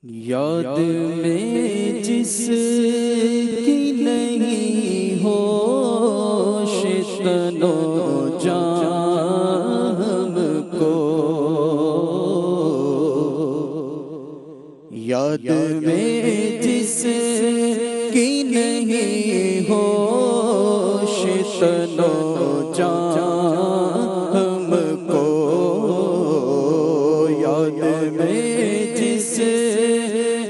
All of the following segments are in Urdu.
یاد میں جس کی نہیں ہوش تن و جان ہم کو، یاد میں جس کی نہیں ہوش تن و جان ہم کو، یاد میں جس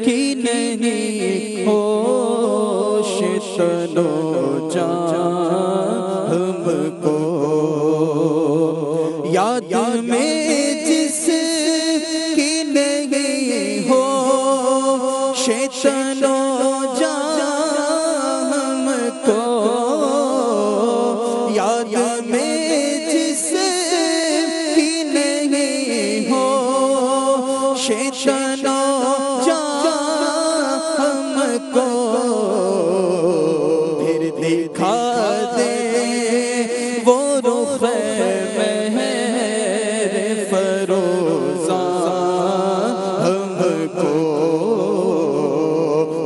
کی نہیں ہوش تن و جان ہم کو، یاد میں جس کی نہیں ہوش تن و جان ہم کو، یاد میں جس کی نہیں ہوش تن و جان ہم کو، پھر دکھا دے وہ رخ مہر فروزاں ہم کو،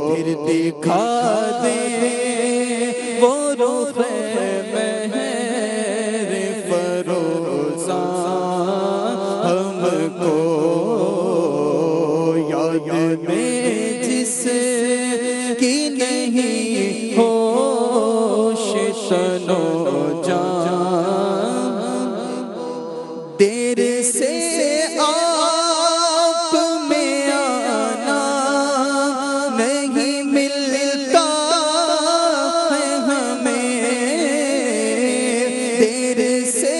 پھر دکھا دے وہ رخ مہر فروزاں ہم کو، یاد میں جس کی نہیں ہوش تن و جان، دیر سے آپ میں آنا نہیں ملتا ہے ہمیں، دیر سے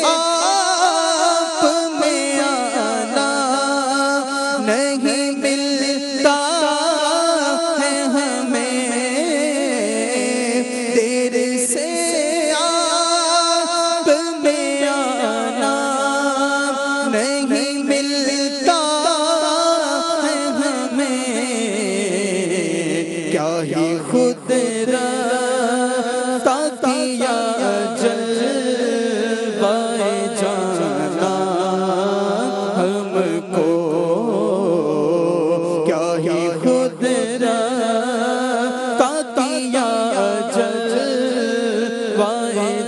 آپ میں آنا نہیں ملتا ہے ہمیں، دیر سے آپ میں آنا نہیں ملتا ہے ہمیں، کیا ہی خود رفتہ کیا جلوہ جانا ہم کو، کیا ہی خود رفتہ کیا جلوہ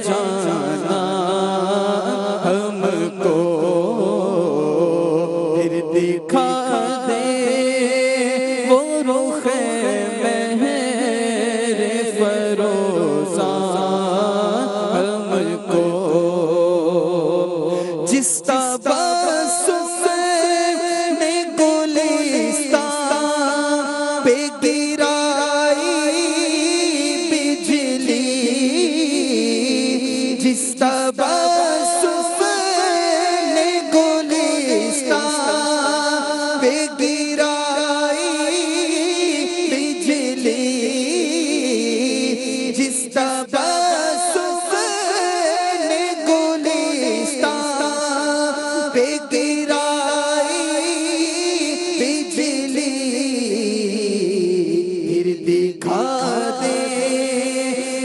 جانا ہم کو، پھر دکھا دے وہ رخ مہر فروزاں ہم کو، جس تبسم نے گلستان پہ گرائی بجلی، جس تبسم نے گلستان پہ گرائی بجلی، جس تبسم نے گلستان پہ گرائی بجلی، پھر دکھا دے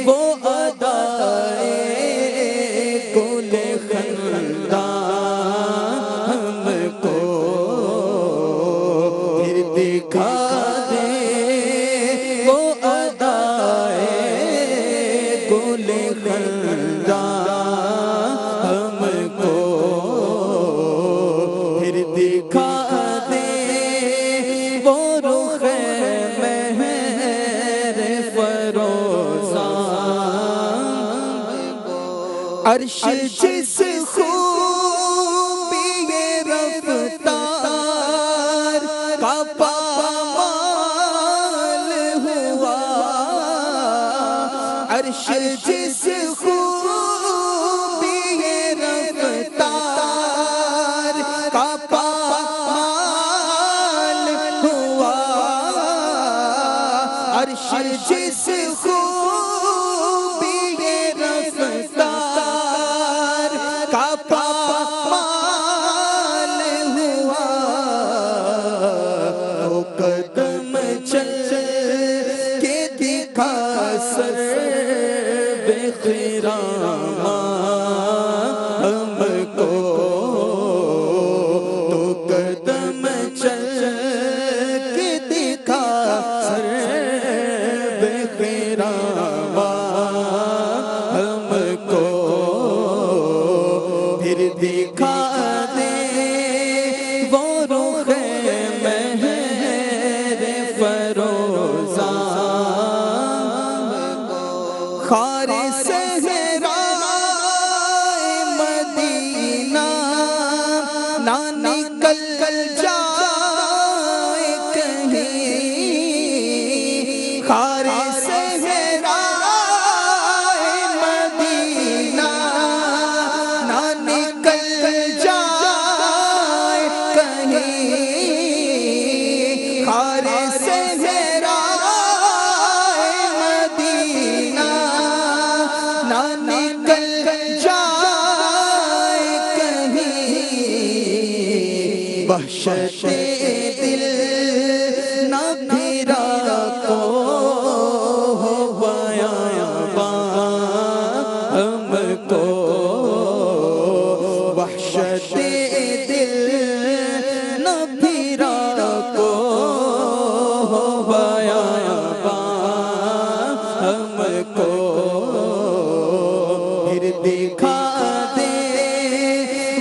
وہ ادائے گل خنداں ہم کو، پھر دکھا دے وہ ادائے گل خنداں ہم کو، پھر دکھا دے وہ رخ مہر فروزاں، عرش جس خوبی رفتار کا پامال ہوا، عرش جس خوبی رفتار کا پامال ہوا، عرش جس خوبی رفتار کا پامال ہوا، وہ قدم چل کے دکھا سر بے خراماں ہم کو، تو قدم چل کے خار صحرائے مدینہ نہ نکل جائے کہیں، خار صحرائے مدینہ نہ نکل جائے کہیں، خار صحرائے مدینہ نہ نکل جائے کہیں، وحشت دل نہ پھرا کو ہو بیاباں ہم کو، وحشت دل نہ پھرا کو ہو بیاباں ہم کو، پھر دکھا دے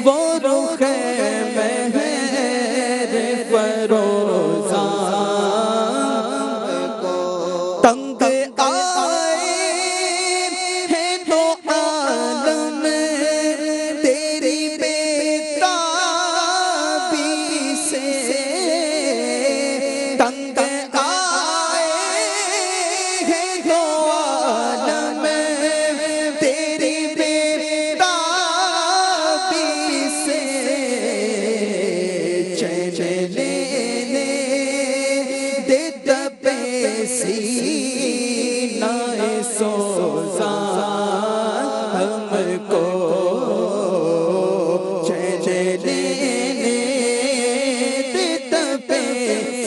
وہ رخ مہر فروزاں کو، تنگ آئے ہیں تو عالم تیری بےتابی سے، تنگ آئے ہیں تو عالم تیری بےتابی سے، چین لینے دے تب سینہ سوزاں ہم کو، چین لینے دے تب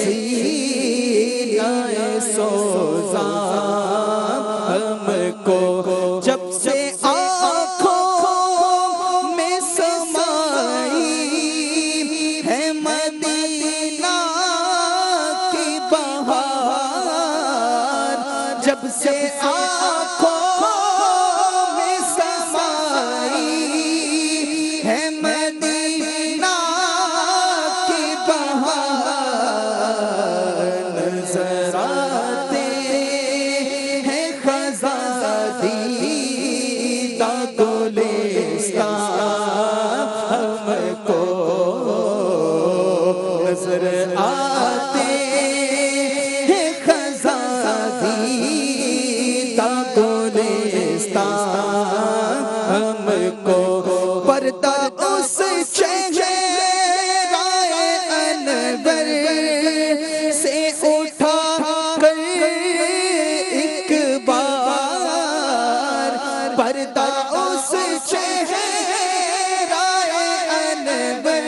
سینہ سوزاں ہم کو، جب سے آنکھوں میں سمائی ہے مدینہ کی بہار، جب سے آنکھوں میں سمائی ہے مدینہ کی بہار، نظر آتے ہیں خزاں دیدہ گلستان ہم کو، نظر آتے ہیں خزاں دیدہ گلستان ہم کو، پردہ اس چہرہ انور سے اٹھا کر ایک بار، پردہ اس چہرہ انور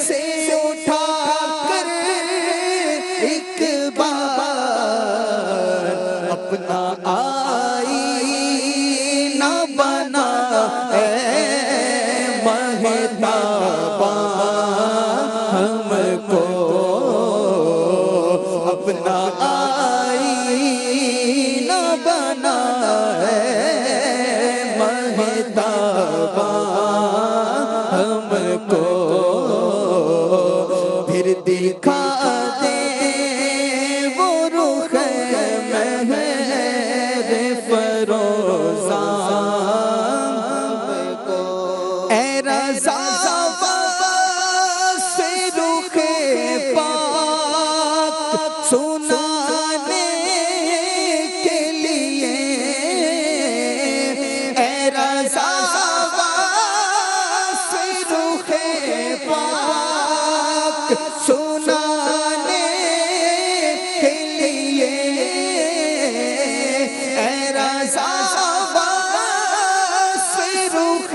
سے اٹھا کر ایک بار، اپنا آئینہ بنا اے مہتاباں ہم کو، اپنا آئینہ بنا اے مہتاباں ہم کو، پھر دکھا دے وہ رخ مہر فروزاں کو، اے رضا سے رخ پاک سنانے کے لیے، اے رضا سے رخ پاک سنانے کے لیے، اے رضا سے رخ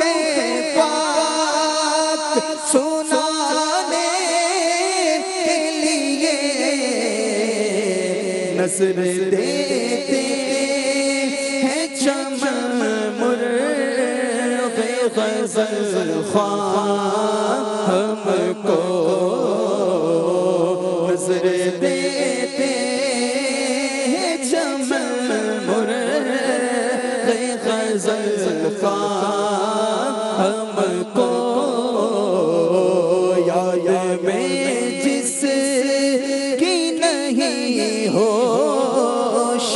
پاک سنانے کے لیے، نظر دیتے ہیں چمن مرغ غزل خواں ہم کو، نظر دیتے ہیں چمن مرغ غزل خواں ہم کو، یاد میں جس کی نہیں ہوش